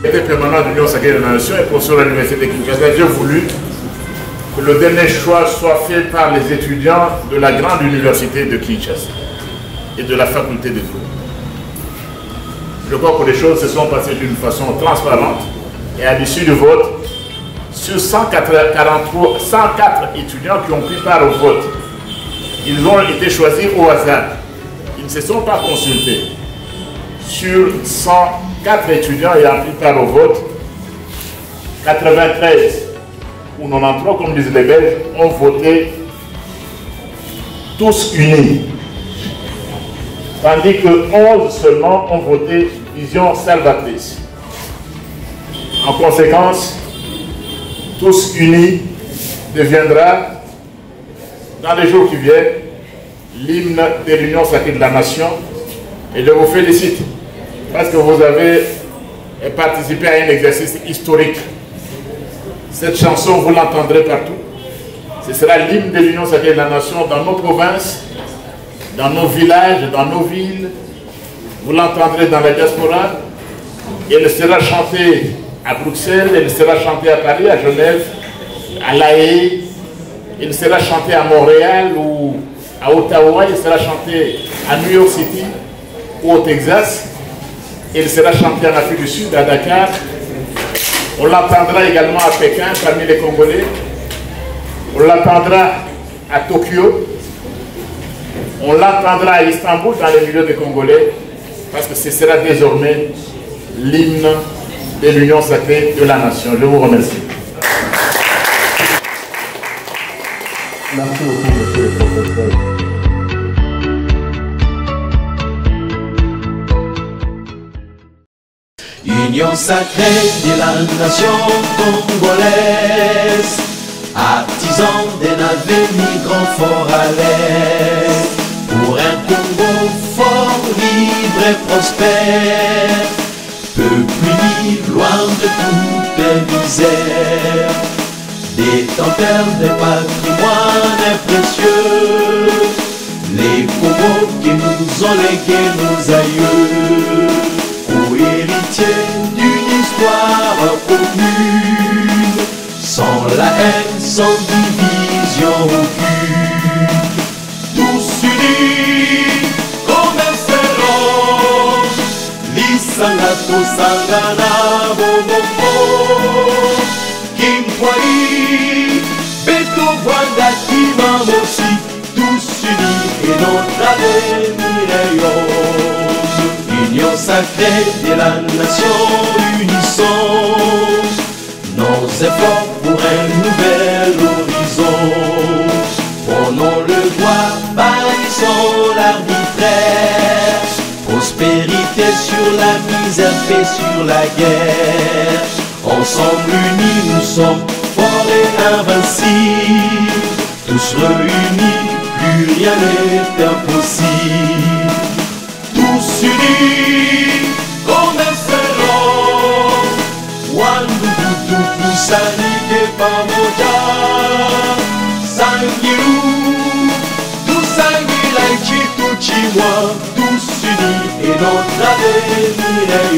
J'étais permanent de l'Union sacrée de la Nation et professeur à l'Université de Kinshasa. J'ai voulu que le dernier choix soit fait par les étudiants de la grande université de Kinshasa et de la faculté de droit. Je crois que les choses se sont passées d'une façon transparente et à l'issue du vote, sur 104 étudiants qui ont pris part au vote, ils ont été choisis au hasard. Ils ne se sont pas consultés. Sur 104 étudiants ayant pris part au vote, 93 ou 93, comme disent les Belges, ont voté tous unis. Tandis que 11 seulement ont voté Vision salvatrice. En conséquence, tous unis deviendra, dans les jours qui viennent, l'hymne de l'Union sacrée de la Nation. Et je vous félicite parce que vous avez participé à un exercice historique. Cette chanson, vous l'entendrez partout. Ce sera l'hymne de l'Union sacrée de la Nation dans nos provinces, dans nos villages, dans nos villes. Vous l'entendrez dans la diaspora. Elle sera chantée à Bruxelles, elle sera chantée à Paris, à Genève, à La Haye. Elle sera chantée à Montréal ou à Ottawa. Elle sera chantée à New York City ou au Texas. Elle sera chantée en Afrique du Sud, à Dakar. On l'entendra également à Pékin, parmi les Congolais. On l'entendra à Tokyo. On l'entendra à Istanbul, dans les milieux des Congolais, parce que ce sera désormais l'hymne de l'Union sacrée de la Nation. Je vous remercie. Merci beaucoup, monsieur le professeur. Union sacrée de la nation congolaise, artisan d'un avenir grand fort à l'est, pour un Congo fort, libre et prospère, peuple uni, loin de toute misère, détenteur des patrimoines précieux, les Congos qui nous ont légué nos aïeux, héritier d'une histoire commune, sans la haine, sans division aucune, tous unis comme un seul ange, l'Isanga Tosangana Bomoko, Kimkwai, Beto Wanda Kimamosi, tous unis et notre avenir est rose. Union sacrée de la nation, unissons nos efforts pour un nouvel horizon. Prenons le droit, bannissons l'arbitraire, prospérité sur la misère, paix sur la guerre. Ensemble unis, nous sommes forts et invincibles, tous réunis, plus rien n'est impossible. Tous unis comme un seul homme, Wandudu Pusanike Pamoja, Sangiru, Tusangila Chitu Chimwa, tous unis et notre avenir est